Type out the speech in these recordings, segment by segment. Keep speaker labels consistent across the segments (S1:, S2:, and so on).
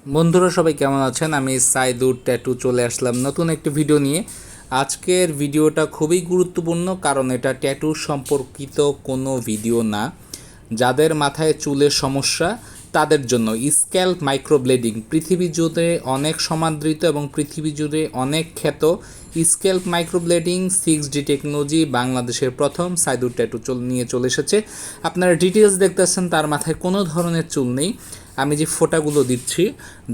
S1: বন্ধুরা সবাই কেমন আছেন? আমি সাইদুর ট্যাটু চলে আসলাম নতুন একটি ভিডিও নিয়ে। আজকের ভিডিওটা খুবই গুরুত্বপূর্ণ, কারণ এটা ট্যাটু সম্পর্কিত কোনো ভিডিও না। যাদের মাথায় চুলের সমস্যা তাদের জন্য স্ক্যাল্প মাইক্রোব্লেডিং পৃথিবী জুড়ে অনেক সমাদৃত এবং পৃথিবী জুড়ে অনেক খ্যাত। স্ক্যাল্প মাইক্রোব্লেডিং 6D টেকনোলজি বাংলাদেশের প্রথম সাইদুর ট্যাটু নিয়ে চলে এসেছে। আপনারা ডিটেলস দেখতেছেন, তার মাথায় কোনো ধরনের চুল নেই। আমি যে ফোঁটাগুলো দিচ্ছি,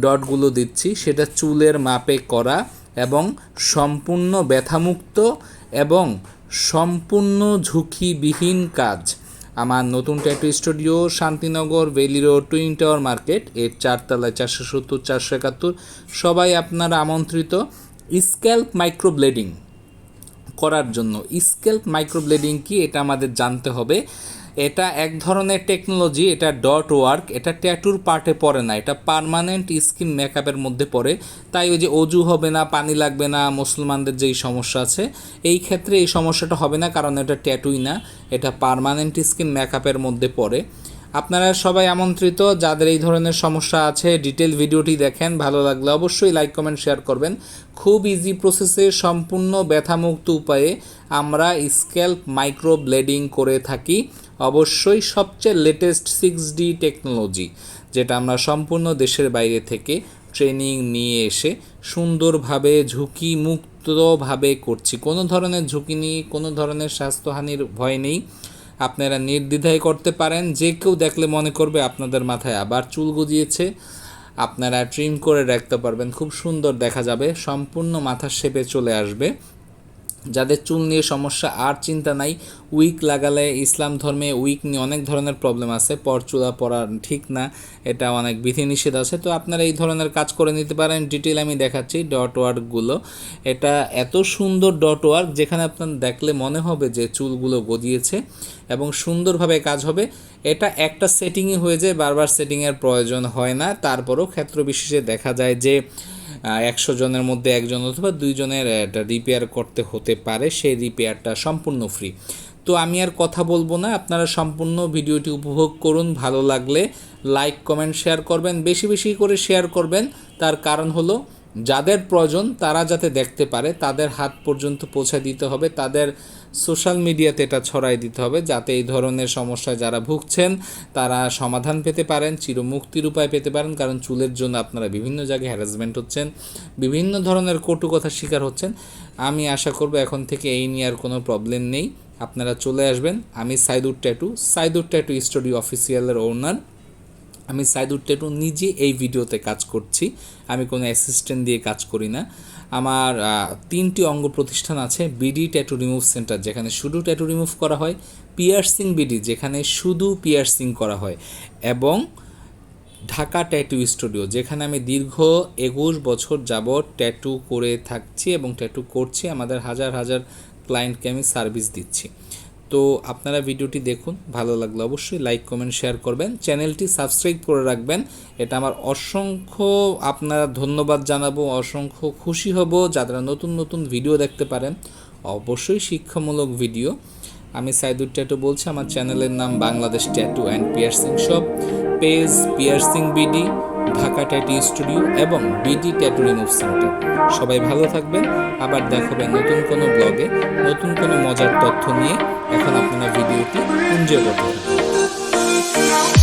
S1: ডটগুলো দিচ্ছি, সেটা চুলের মাপে করা এবং সম্পূর্ণ ব্যথামুক্ত এবং সম্পূর্ণ ঝুঁকিবিহীন কাজ। আমার নতুন tattoo studio Shantinagar valley road twin tower market এর 4 তলায় 470 471। সবাই আপনারা আমন্ত্রিত স্ক্যাল্প মাইক্রোব্লেডিং করার জন্য। স্ক্যাল্প মাইক্রোব্লেডিং কি, এটা আমাদের জানতে হবে। এটা এক ধরনের টেকনোলজি, এটা ডট ওয়ার্ক, এটা ট্যাটুর পার্টে পড়ে না, এটা পার্মানেন্ট স্কিন মেকআপের মধ্যে পড়ে। তাই ওই যে অজু হবে না, পানি লাগবে না, মুসলমানদের যেই সমস্যা আছে এই ক্ষেত্রে এই সমস্যাটা হবে না, কারণ এটা ট্যাটুই না, এটা পার্মানেন্ট স্কিন মেকআপের মধ্যে পড়ে। আপনারা সবাই আমন্ত্রিত, যাদের এই ধরনের সমস্যা আছে ডিটেল ভিডিওটি দেখেন। ভালো লাগলে অবশ্যই লাইক কমেন্ট শেয়ার করবেন। খুব ইজি প্রসেসে সম্পূর্ণ ব্যথামুক্ত উপায়ে আমরা স্ক্যাল্প মাইক্রো ব্লেডিং করে থাকি। অবশ্যই সবচেয়ে লেটেস্ট 6D টেকনোলজি, যেটা আমরা সম্পূর্ণ দেশের বাইরে থেকে ট্রেনিং নিয়ে এসে সুন্দরভাবে ঝুঁকিমুক্তভাবে করছি। কোনো ধরনের ঝুঁকি নেই, কোনো ধরনের স্বাস্থ্যহানির ভয় নেই। আপনারা নির্দ্বিধায় করতে পারেন। যে কেউ দেখলে মনে করবে আপনাদের মাথায় আবার চুল গজিয়েছে, আপনারা ট্রিম করে রাখতে পারবেন, খুব সুন্দর দেখা যাবে, সম্পূর্ণ মাথার শেপে চলে আসবে। যাদের চুল নিয়ে সমস্যা আর চিন্তা নাই। উইক লাগালে ইসলাম ধর্মে উইক নিয়ে অনেক ধরনের প্রবলেম আছে, পরচুলা পরা ঠিক না, এটা অনেক বিধিনিষেধ আছে। তো আপনারা এই ধরনের কাজ করে নিতে পারেন। ডিটেল আমি দেখাচ্ছি ডট ওয়ার্কগুলো। এটা এত সুন্দর ডট ওয়ার্ক, যেখানে আপনার দেখলে মনে হবে যে চুলগুলো গজিয়েছে এবং সুন্দরভাবে কাজ হবে। এটা একটা সেটিংই হয়ে যায়, বারবার সেটিংয়ের প্রয়োজন হয় না। তারপরও ক্ষেত্র বিশেষে দেখা যায় যে 100 জনের মধ্যে একজন অথবা 2 জনের এটা রিপেয়ার করতে হতে পারে, সেই রিপেয়ারটা সম্পূর্ণ ফ্রি। তো আমি আর কথা বলবো না, আপনারা সম্পূর্ণ ভিডিওটি উপভোগ করুন। ভালো লাগলে লাইক কমেন্ট শেয়ার করবেন, বেশি বেশি করে শেয়ার করবেন। তার কারণ হলো যাদের প্রয়োজন তারা যাতে দেখতে পারে, তাদের হাত পর্যন্ত পৌঁছে দিতে হবে, তাদের সোশ্যাল মিডিয়াতে এটা ছড়াই দিতে হবে, যাতে এই ধরনের সমস্যায় যারা ভুগছেন তারা সমাধান পেতে পারেন, চিরমুক্তির উপায় পেতে পারেন। কারণ চুলের জন্য আপনারা বিভিন্ন জায়গায় হ্যারাসমেন্ট হচ্ছেন, বিভিন্ন ধরনের কটু কথার শিকার হচ্ছেন। আমি আশা করব এখন থেকে এই নিয়ে আর কোনো প্রবলেম নেই। আপনারা চলে আসবেন। আমি সাইদুর ট্যাটু স্টুডিও অফিসিয়ালের ওনার। আমি সাইদুর ট্যাটু নিজে এই ভিডিওতে কাজ করছি, আমি কোনো অ্যাসিস্ট্যান্ট দিয়ে কাজ করি না। আমার 3টি অঙ্গ প্রতিষ্ঠান আছে। বিডি ট্যাটু রিমুভ সেন্টার, যেখানে শুধু ট্যাটু রিমুভ করা হয়, পিয়ার্সিং বিডি, যেখানে শুধু পিয়ার্সিং করা হয়, এবং ঢাকা ট্যাটু স্টুডিও, যেখানে আমি দীর্ঘ 21 বছর যাবৎ ট্যাটু করে থাকছি এবং ট্যাটু করছি। আমাদের হাজার হাজার ক্লায়েন্টকে আমি সার্ভিস দিচ্ছি। তো আপনারা ভিডিওটি দেখুন, ভালো লাগলে অবশ্যই লাইক কমেন্ট শেয়ার করবেন, চ্যানেলটি সাবস্ক্রাইব করে রাখবেন। এটা আমার অসংখ্য আপনারা ধন্যবাদ জানাবো, অসংখ্য খুশি হব যারা নতুন নতুন ভিডিও দেখতে পারেন, অবশ্যই শিক্ষামূলক ভিডিও। আমি সাইদুর ট্যাটু বলছি, আমার চ্যানেলের নাম Bangladesh tattoo and piercing shop, page piercing BD, Dhaka tattoo studio এবং বিডি ট্যাটু রিমুভ সেন্টার। সবাই ভালো থাকবেন, আবার দেখাবেন নতুন কোনো ব্লগে নতুন কোনো মজার তথ্য নিয়ে। এখন আপনারা ভিডিওটি এনজয় করতে থাকুন।